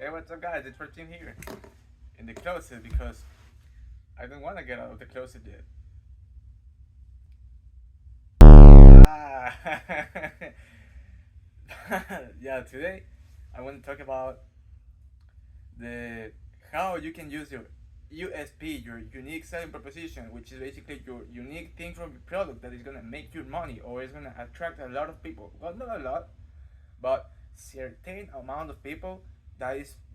Hey, what's up, guys? It's 14 here in the closet because I don't want to get out of the closet yet. Ah, yeah. Today I want to talk about the how you can use your USP, your unique selling proposition, which is basically your unique thing from your product that is gonna make you money or is gonna attract a lot of people. Well, not a lot, but certain amount of people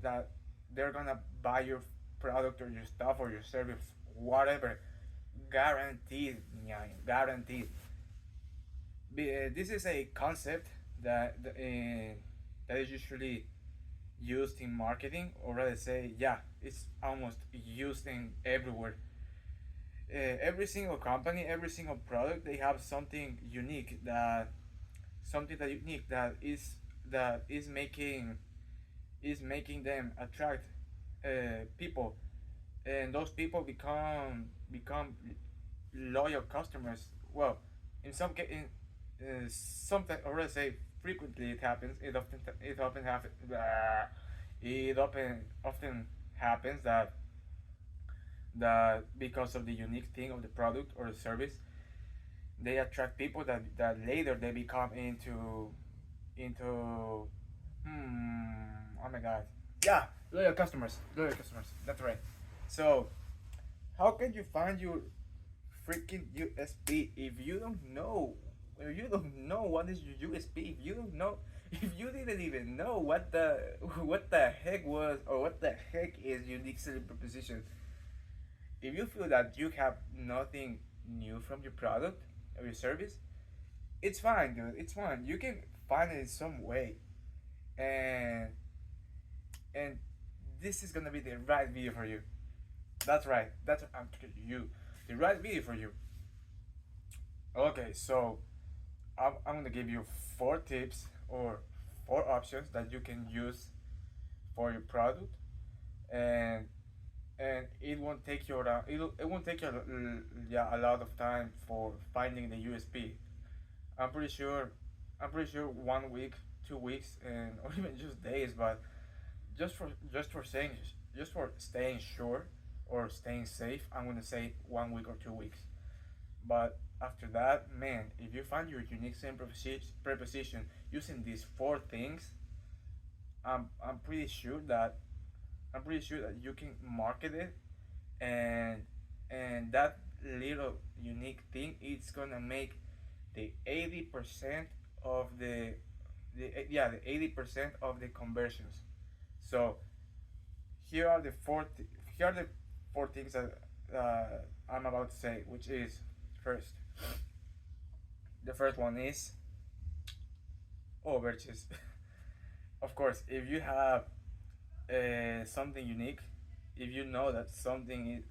that they're gonna buy your product or your stuff or your service, whatever. Guaranteed, yeah, guaranteed. This is a concept that is usually used in marketing, or rather say, yeah, it's almost used in everywhere. Every single company, every single product, they have something that unique that is making them attract people, and those people become loyal customers. Well, in some case, in sometimes, or let's say frequently, it happens. It often happens. It often happens that because of the unique thing of the product or the service, they attract people that later they become into oh my god, yeah, loyal customers, that's right. So how can you find your freaking USP if you don't know, what is your USP, if you don't know, if you didn't even know what the heck was or what the heck is unique selling proposition. If you feel that you have nothing new from your product or your service, it's fine, dude. It's fine. You can find it in some way, and and this is gonna be the right video for you. That's right. That's what I'm talking to you. The right video for you. Okay, so I'm gonna give you 4 tips or 4 options that you can use for your product, and it won't take you it won't take you yeah, a lot of time for finding the USP. I'm pretty sure I'm pretty sure 1 week, 2 weeks, and or even just days, but just for just for saying just for staying sure or staying safe, I'm gonna say 1 week or 2 weeks. But after that, man, if you find your unique same preposition using these 4 things, I'm pretty sure that you can market it, and that little unique thing, it's gonna make the 80% of the 80% of the conversions. So here are the here are the 4 things that I'm about to say, which is first. The first one is overages. Of course, if you have something unique, if you know that something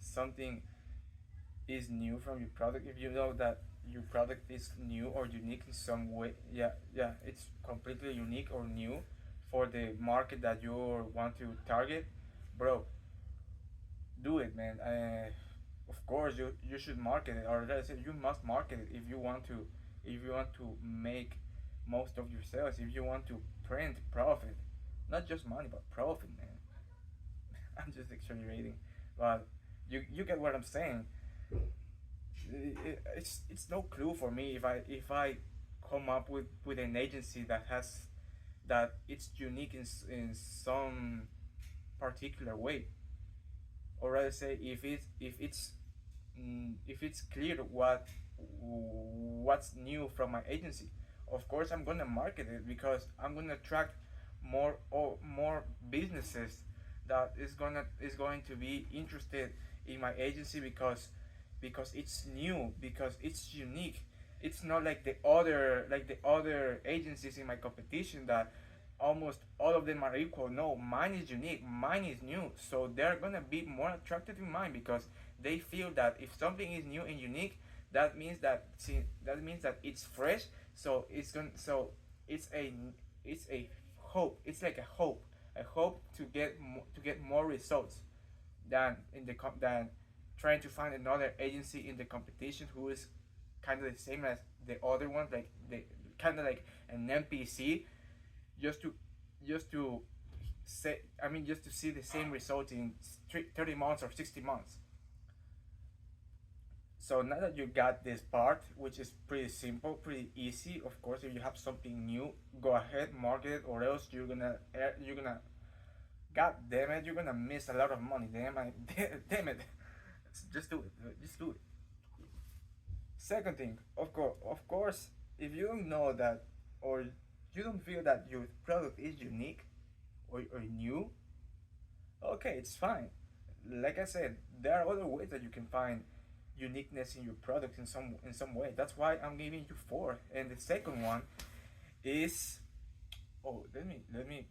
is new from your product, if you know that your product is new or unique in some way, yeah, yeah, it's completely unique or new for the market that you want to target, bro, do it, man. Of course, you should market it, or let's say you must market it if you want to make most of your sales, if you want to print profit, not just money but profit, man. I'm just exaggerating, but you get what I'm saying. It's no clue for me if I come up with an agency that it's unique in some particular way, or rather say if it's clear what's new from my agency. Of course, I'm gonna market it because I'm gonna attract more businesses that is going to be interested in my agency because it's new, because it's unique. It's not like the other agencies in my competition that almost all of them are equal. No, mine is unique, mine is new, so they're gonna be more attracted to mine because they feel that if something is new and unique, that means that it's fresh. So it's a it's a hope. It's like a hope to get more results than trying to find another agency in the competition who is kind of the same as the other ones, like an NPC, just to just to say, I mean, just to see the same result in 30 months or 60 months. So now that you got this part, which is pretty simple, pretty easy, of course, if you have something new, go ahead, market it, or else you're gonna, god damn it, you're gonna miss a lot of money. Damn it. Just do it. Just do it. Second thing, of course, if you don't know that, or you don't feel that your product is unique or new, okay, it's fine. Like I said, there are other ways that you can find uniqueness in your product in some way. That's why I'm giving you four. And the second one is, oh, let me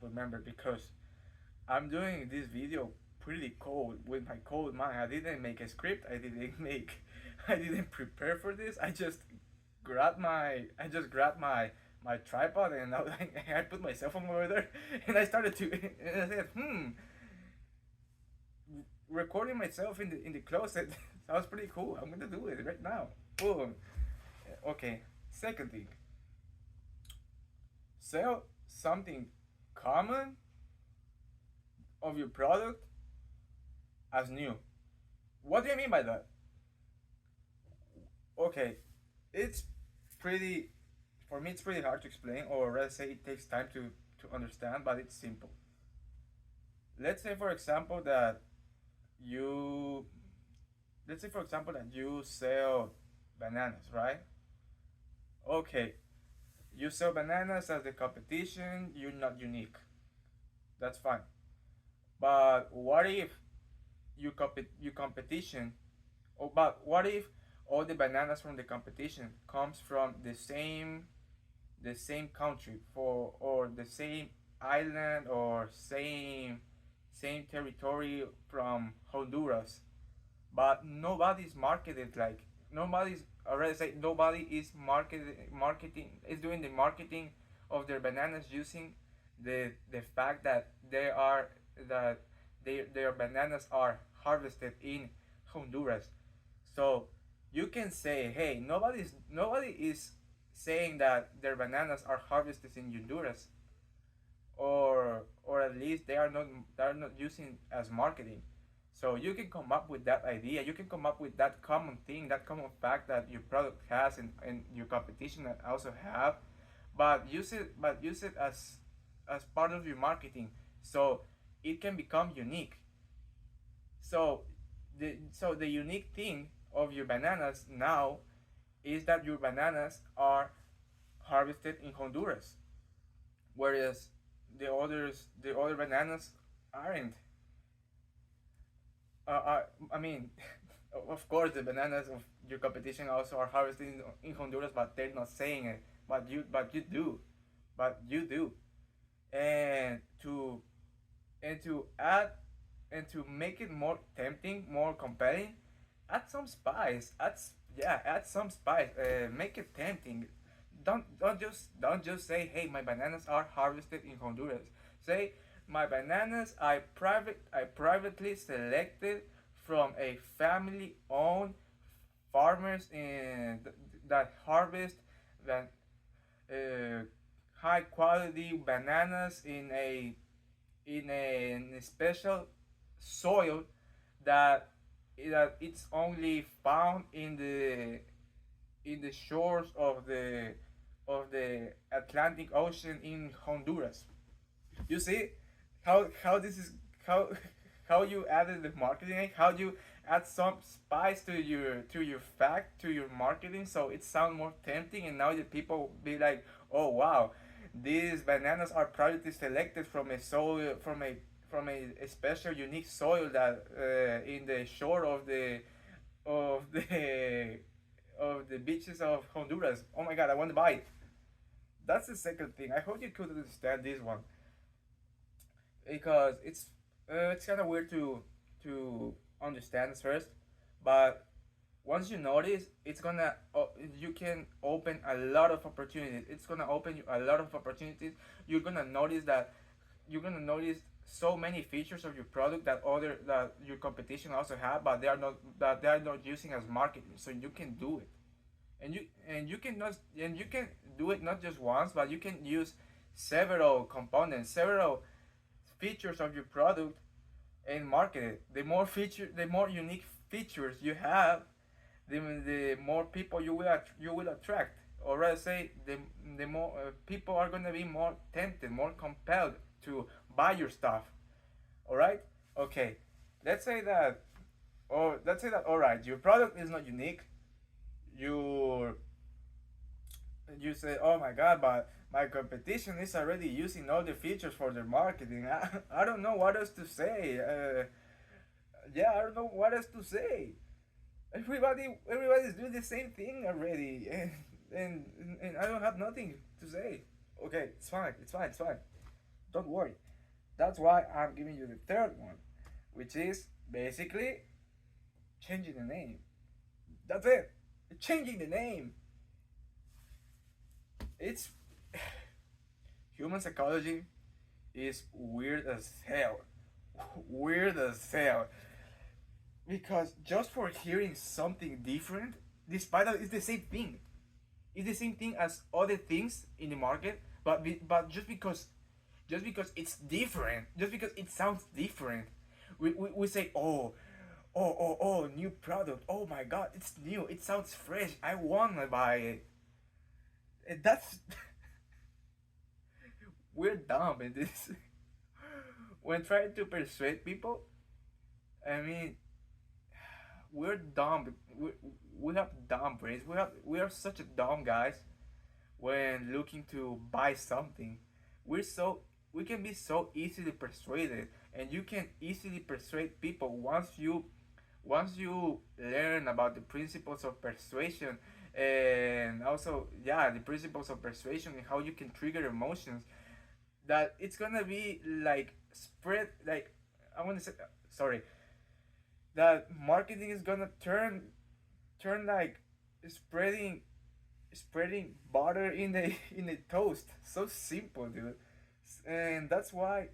remember, because I'm doing this video pretty cold with my cold mind. I didn't make a script. I didn't prepare for this. I just grabbed my tripod, and I put my cell phone over there, and I started to and I said, recording myself in the closet sounds pretty cool. I'm gonna do it right now. Boom. Okay. Second thing, sell something common of your product as new. What do you mean by that? Okay, it's pretty, for me it's pretty hard to explain, or rather say it takes time to understand, but it's simple. Let's say for example that you let's say for example that you sell bananas, right? Okay, you sell bananas as the competition, you're not unique. That's fine. But what if you competition, oh, but what if all the bananas from the competition comes from the same country, for or the same island, or same territory from Honduras, but nobody's marketed, like nobody's already say nobody is marketing is doing the marketing of their bananas using the fact that their bananas are harvested in Honduras. So you can say, hey, nobody is saying that their bananas are harvested in Honduras, or at least they are not using as marketing. So you can come up with that idea. You can come up with that common thing, that common fact that your product has, and your competition also have, but use it as part of your marketing, so it can become unique. So the unique thing of your bananas now is that your bananas are harvested in Honduras, whereas the other bananas aren't. Uh, I mean, of course, the bananas of your competition also are harvested in Honduras, but they're not saying it. But you do, and to add and to make it more tempting, more compelling, add some spice. Add some spice. Make it tempting. Don't just say, hey, my bananas are harvested in Honduras. Say, my bananas I privately selected from a family owned farmers that harvest that uh, high quality bananas in a special soil that it's only found in the shores of the Atlantic Ocean in Honduras. You see how this is how how you added the marketing, how you add some spice to your fact, to your marketing, so it sounds more tempting, and now the people be like, oh wow, these bananas are proudly selected from a soil, from a special unique soil that in the shore of the of the beaches of Honduras. Oh my god, I want to buy it. That's the second thing. I hope you could understand this one, because it's kind of weird to understand first, but once you notice, you can open a lot of opportunities. It's gonna open you a lot of opportunities. You're gonna notice that you're gonna notice so many features of your product that your competition also have, but they are not using as marketing. So you can do it, and you can do it not just once, but you can use several components, several features of your product and market it. The more unique features you have, the more people you will attract. Or rather say, the more people are gonna be more tempted, more compelled to buy your stuff. All right? Okay. Let's say that, or let's say that. All right, your product is not unique. Your you say, oh my god, but my competition is already using all the features for their marketing. I don't know what else to say. Yeah, I don't know what else to say. Everybody's doing the same thing already, and I don't have nothing to say. Okay, it's fine. Don't worry. That's why I'm giving you the third one, which is basically changing the name. That's it. Changing the name. It's human psychology is weird as hell. Weird as hell. Because just for hearing something different, despite that it's the same thing. It's the same thing as other things in the market, but just because it's different, just because it sounds different, we say, oh, new product. Oh my god, it's new. It sounds fresh. I wanna buy it. And that's we're dumb in this. When trying to persuade people, I mean, we're dumb. We have dumb brains. We are such a dumb guys when looking to buy something. We can be so easily persuaded, and you can easily persuade people once you learn about the principles of persuasion, and also, yeah, the principles of persuasion and how you can trigger emotions, that it's gonna be like spread, like, I want to say, sorry, that marketing is gonna turn like spreading butter in the in the toast. So simple, dude. And that's why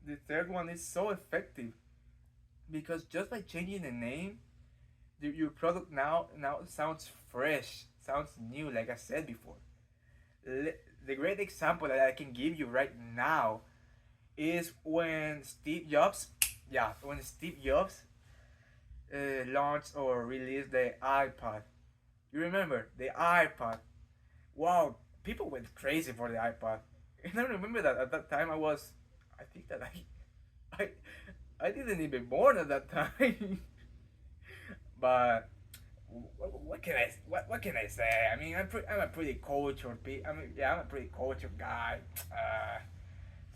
the third one is so effective, because just by changing the name, your product now sounds fresh, sounds new, like I said before. The great example that I can give you right now is when Steve Jobs, yeah, when Steve Jobs launched or released the iPod. You remember the iPod? Wow, people went crazy for the iPod. And I remember that at that time I think that I, I didn't even born at that time. But what can I say? I mean, I'm a pretty cultured I mean, yeah, I'm a pretty cultured guy.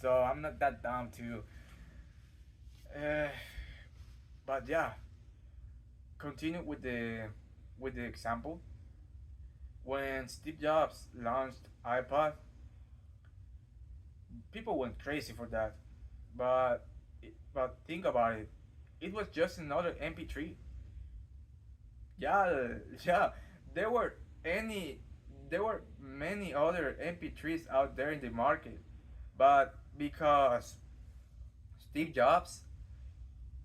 So I'm not that dumb too. Uh, but yeah, continue with the example. When Steve Jobs launched iPod, people went crazy for that. But but think about it. It was just another MP3. Yeah, yeah. There were any there were many other MP3s out there in the market, but because Steve Jobs,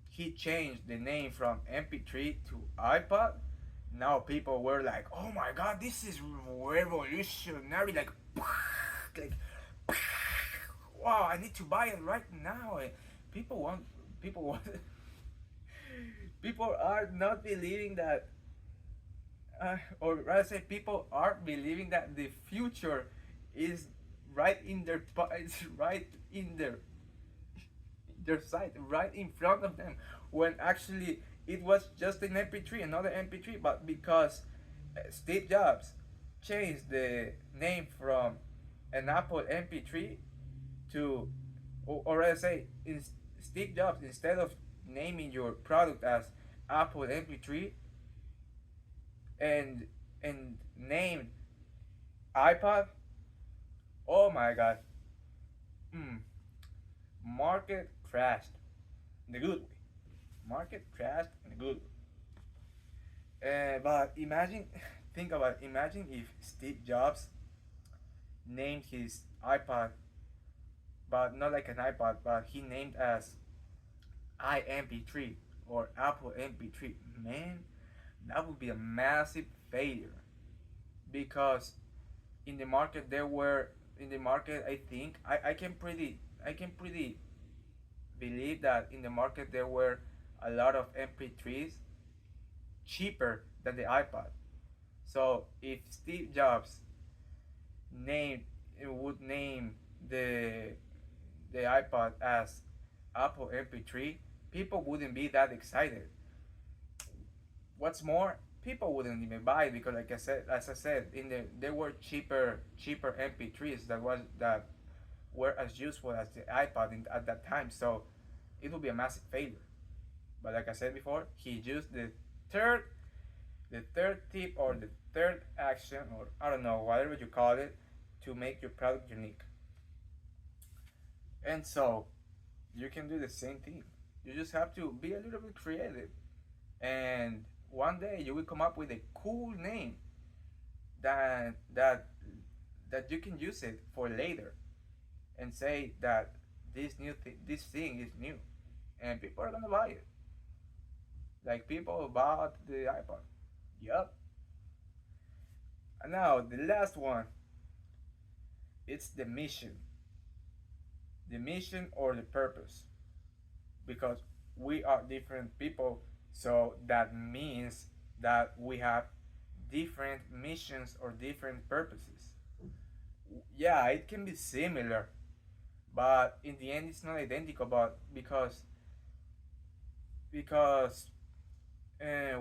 he changed the name from MP3 to iPod. Now people were like, "Oh my God, this is revolutionary!" Like, like, wow, I need to buy it right now. And people want, people want, people are not believing that, or rather say, people are believing that the future is right in their, it's right in their sight, right in front of them, when actually it was just an MP3, another MP3. But because Steve Jobs changed the name from an Apple MP3 to, or I say, Steve Jobs, instead of naming your product as Apple MP3 and named iPod, oh my God, mm, market crashed in the good way. Market crashed in a good way. But imagine, think about it. Imagine if Steve Jobs named his iPod, but not like an iPod, but he named as iMP3 or Apple MP3. Man, that would be a massive failure, because in the market there were in the market. I think I can pretty believe that in the market there were a lot of MP3s cheaper than the iPod. So if Steve Jobs named would name the the iPod as Apple MP3, people wouldn't be that excited. What's more, people wouldn't even buy it because, like I said, as I said, in there were cheaper MP3s that were as useful as the iPod at that time. So it would be a massive failure. But like I said before, he used third the third tip or the third action, or I don't know, whatever you call it, to make your product unique. And so you can do the same thing. You just have to be a little bit creative, and one day you will come up with a cool name that that you can use it for later and say that this thing is new, and people are gonna buy it. Like people bought the iPod. Yup. And now the last one, it's the mission or the purpose, because we are different people, so that means that we have different missions or different purposes. Yeah, it can be similar, but in the end it's not identical, but because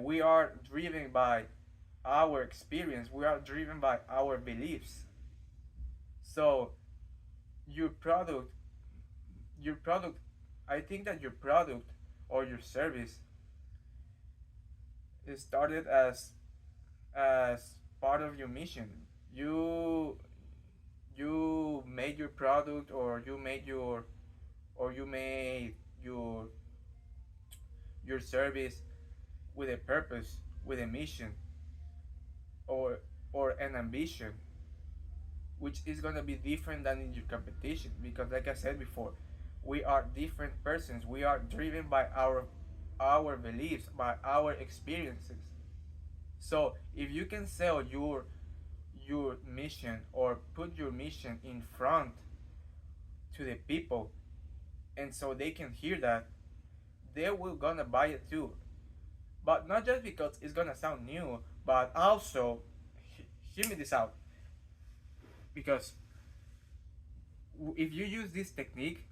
we are driven by our experience, we are driven by our beliefs. So your product your product I think that your product or your service is started as part of your mission. You you made your product, or you made your service with a purpose, with a mission, or an ambition, which is going to be different than in your competition, because like I said before, we are different persons. We are driven by our beliefs, by our experiences. So if you can sell your mission, or put your mission in front to the people, and so they can hear that, they will gonna buy it too. But not just because it's gonna sound new, but also, hear me this out, because if you use this technique,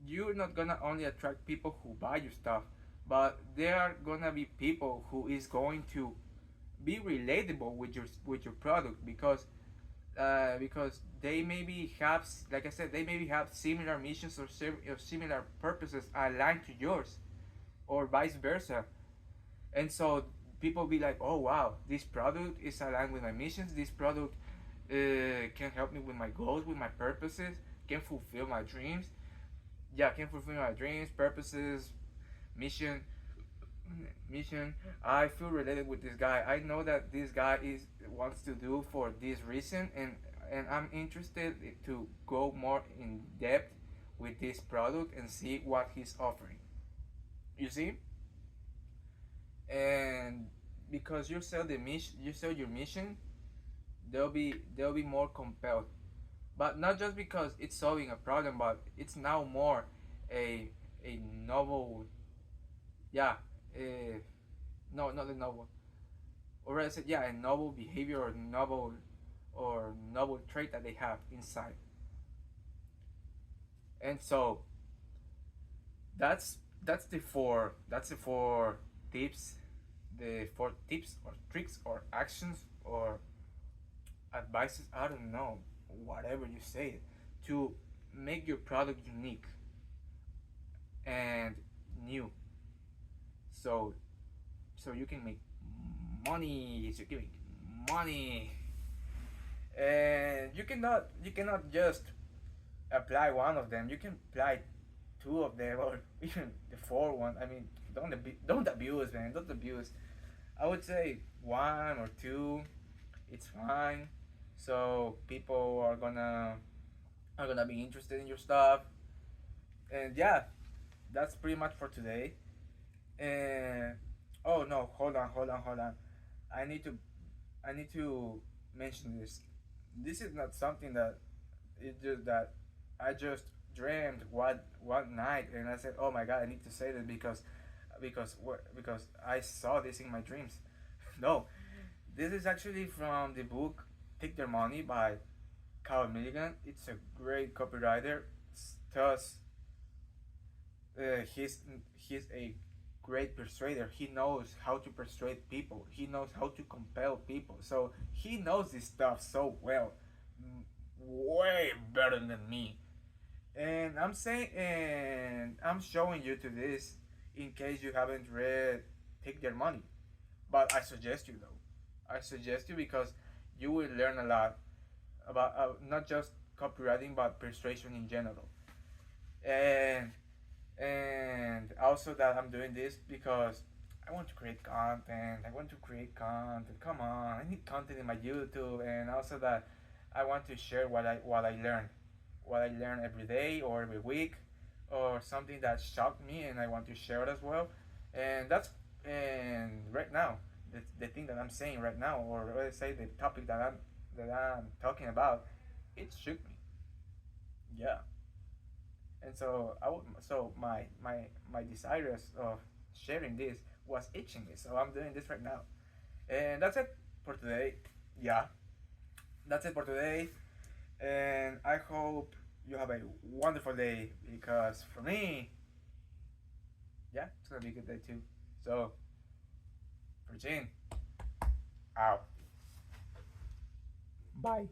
you're not gonna only attract people who buy your stuff, but there are gonna be people who is going to be relatable with your product, because they maybe have, like I said, they maybe have similar missions, or similar purposes aligned to yours, or vice versa. And so people be like, oh wow, this product is aligned with my missions. This product can help me with my goals, with my purposes, can fulfill my dreams. Yeah, can fulfill my dreams, purposes, mission. Mission. I feel related with this guy. I know that this guy is wants to do for this reason, and I'm interested to go more in depth with this product and see what he's offering. You see? And because you sell your mission, they'll be more compelled. But not just because it's solving a problem, but it's now more a a novel, yeah, no, not a novel, or I said, yeah, a novel behavior, or novel trait that they have inside. And so that's the four tips, the four tips or tricks or actions or advices, I don't know, whatever you say, to make your product unique and new. So you can make money. So you can make money, and you cannot just apply one of them. You can apply two of them, or even the fourth one. I mean, don't abuse, man. Don't abuse. I would say one or two, it's fine. So people are gonna be interested in your stuff, and yeah, that's pretty much for today. And oh no, hold on. I need to I need to mention this. This is not something that It's just that I just dreamed one night, and I said, "Oh my God, I need to say this because I saw this in my dreams." No, this is actually from the book "Take Their Money" by Carl Milligan. It's a great copywriter. Thus, he's he's a great persuader. He knows how to persuade people. He knows how to compel people. So he knows this stuff so well, way better than me. And I'm showing you to this in case you haven't read Take Their Money. But I suggest you though. I suggest you because you will learn a lot about not just copywriting but persuasion in general. And also that I'm doing this because I want to create content. I want to create content. Come on, I need content in my YouTube, and also that I want to share what I learn every day or every week, or something that shocked me, and I want to share it as well. And that's and right now, the thing that I'm saying right now, or let's say the topic that I'm talking about, it shook me. Yeah. And so my desires of sharing this was itching me, so I'm doing this right now. And that's it for today. Yeah, that's it for today. And I hope you have a wonderful day, because for me, yeah, it's gonna be a good day too. So, for Gene, out. Bye.